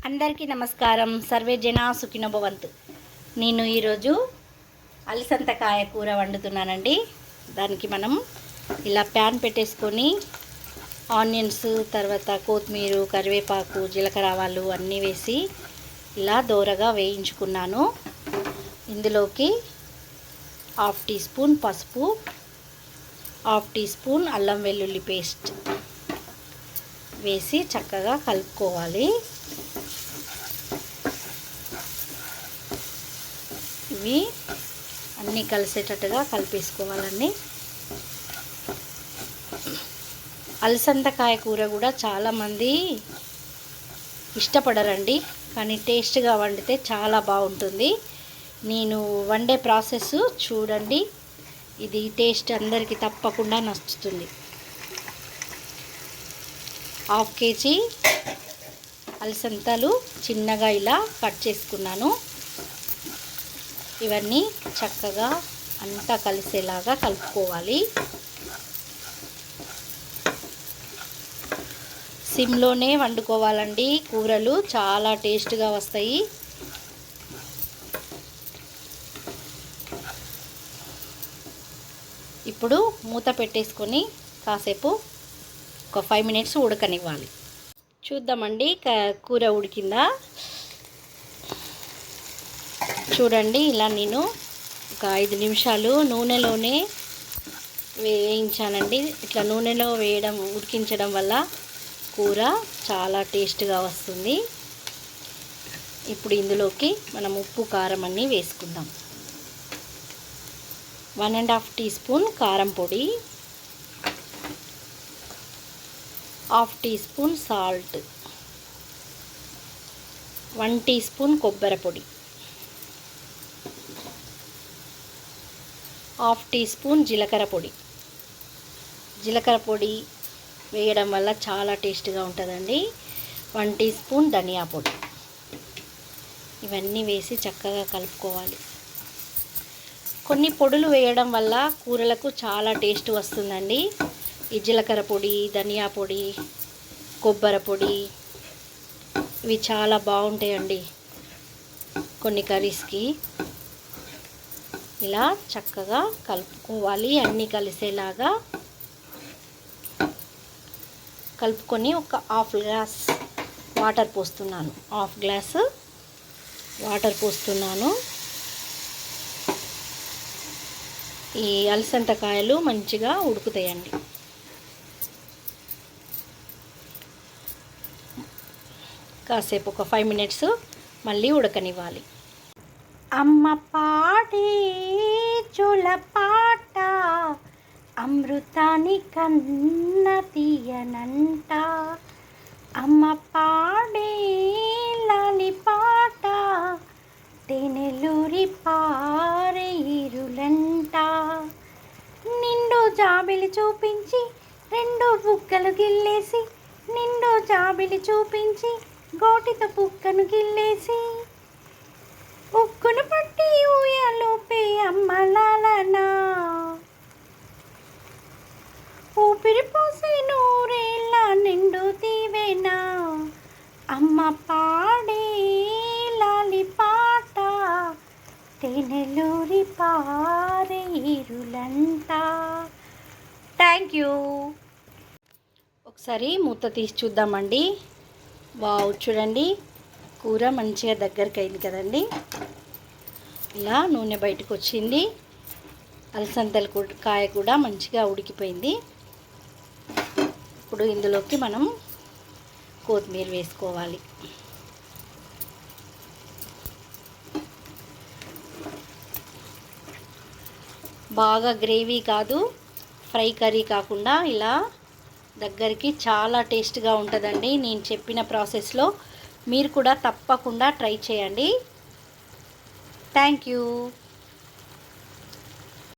అందరికీ నమస్కారం. సర్వే జన సుఖినో భవంతు. నేను ఈరోజు అలసందకాయ కూర వండుతున్నానండి. దానికి మనం ఇలా ప్యాన్ పెట్టేసుకొని ఆనియన్స్, తర్వాత కొత్తిమీర, కరివేపాకు, జీలకర్ర ఆవాలు అన్నీ వేసి ఇలా దోరగా వేయించుకున్నాను. ఇందులోకి 1/2 టీ స్పూన్ పసుపు, 1/2 టీ స్పూన్ అల్లం వెల్లుల్లి పేస్ట్ వేసి చక్కగా కలుపుకోవాలి. ఇవి అన్నీ కలిసేటట్టుగా కలిపేసుకోవాలండి. అలసందకాయ కూర కూడా చాలామంది ఇష్టపడరండి, కానీ టేస్ట్గా వండితే చాలా బాగుంటుంది. నేను వండే ప్రాసెస్ చూడండి, ఇది టేస్ట్ అందరికీ తప్పకుండా నచ్చుతుంది. 1/2 కేజీ అలసందలు చిన్నగా ఇలా కట్ చేసుకున్నాను. ఇవన్నీ చక్కగా అంతా కలిసేలాగా కలుపుకోవాలి. సిమ్లోనే వండుకోవాలండి, కూరలు చాలా టేస్ట్గా వస్తాయి. ఇప్పుడు మూత పెట్టేసుకొని కాసేపు ఒక 5 మినిట్స్ ఉడకనివ్వాలి. చూద్దామండి కూర ఉడికిందా. చూడండి, ఇలా నేను ఒక 5 నిమిషాలు నూనెలోనే వేయించానండి. ఇట్లా నూనెలో ఉడికించడం వల్ల కూర చాలా టేస్ట్గా వస్తుంది. ఇప్పుడు ఇందులోకి మనం ఉప్పు, కారం అన్నీ వేసుకుందాం. 1.5 టీ స్పూన్ కారం పొడి, 1/2 teaspoon salt, 1 teaspoon కొబ్బరి పొడి, 1/2 టీ స్పూన్ జీలకర్ర పొడి. జీలకర్ర పొడి వేయడం వల్ల చాలా టేస్ట్గా ఉంటుందండి. 1 టీ స్పూన్ ధనియా పొడి. ఇవన్నీ వేసి చక్కగా కలుపుకోవాలి. కొన్ని పొడులు వేయడం వల్ల కూరలకు చాలా టేస్ట్ వస్తుందండి. ఈ జీలకర్ర పొడి, ధనియా పొడి, కొబ్బరి పొడి ఇవి చాలా బాగుంటాయండి కొన్ని కర్రీస్కి. ఇలా చక్కగా కలుపుకోవాలి. అన్నీ కలిసేలాగా కలుపుకొని ఒక 1/2 గ్లాస్ వాటర్ పోస్తున్నాను. 1/2 గ్లాసు వాటర్ పోస్తున్నాను. ఈ అలసందకాయలు మంచిగా ఉడుకుతాయండి. కాసేపు ఒక 5 మినిట్స్ మళ్ళీ ఉడకనివ్వాలి. అమ్మ పాడే జోలపాట అమృతాని కన్న తీయనంట, అమ్మ పాడే లాలిపాట తేనెలూరి పారే ఇరులంట. నిండు జాబిలి చూపించి 2 బుక్కలు గిల్లేసి, నిండు జాబిలి చూపించి గోటితో బుక్కను గిల్లేసి, ఉక్కును పట్టి ఊయలోపే అమ్మలాలనా, ఊపిరి పోసే 100 ఏళ్ళ నిండు దీవెనా, అమ్మ పాడే లాలిపాట తేనెలూరి పారే ఇరులంట. Thank you. ఒకసారి మూత తీసి చూద్దామండి. వావ్, చూడండి కూర మంచిగా దగ్గరికి అయింది కదండి. ఇలా నూనె బయటకు వచ్చింది. అలసందల కాయ కూడా మంచిగా ఉడికిపోయింది. ఇప్పుడు ఇందులోకి మనం కొత్తిమీర వేసుకోవాలి. బాగా గ్రేవీ కాదు, ఫ్రై కర్రీ కాకుండా ఇలా దగ్గరికి చాలా టేస్ట్గా ఉంటుందండి. నేను చెప్పిన ప్రాసెస్లో మీరు కూడా తప్పకుండా ట్రై చేయండి. Thank you.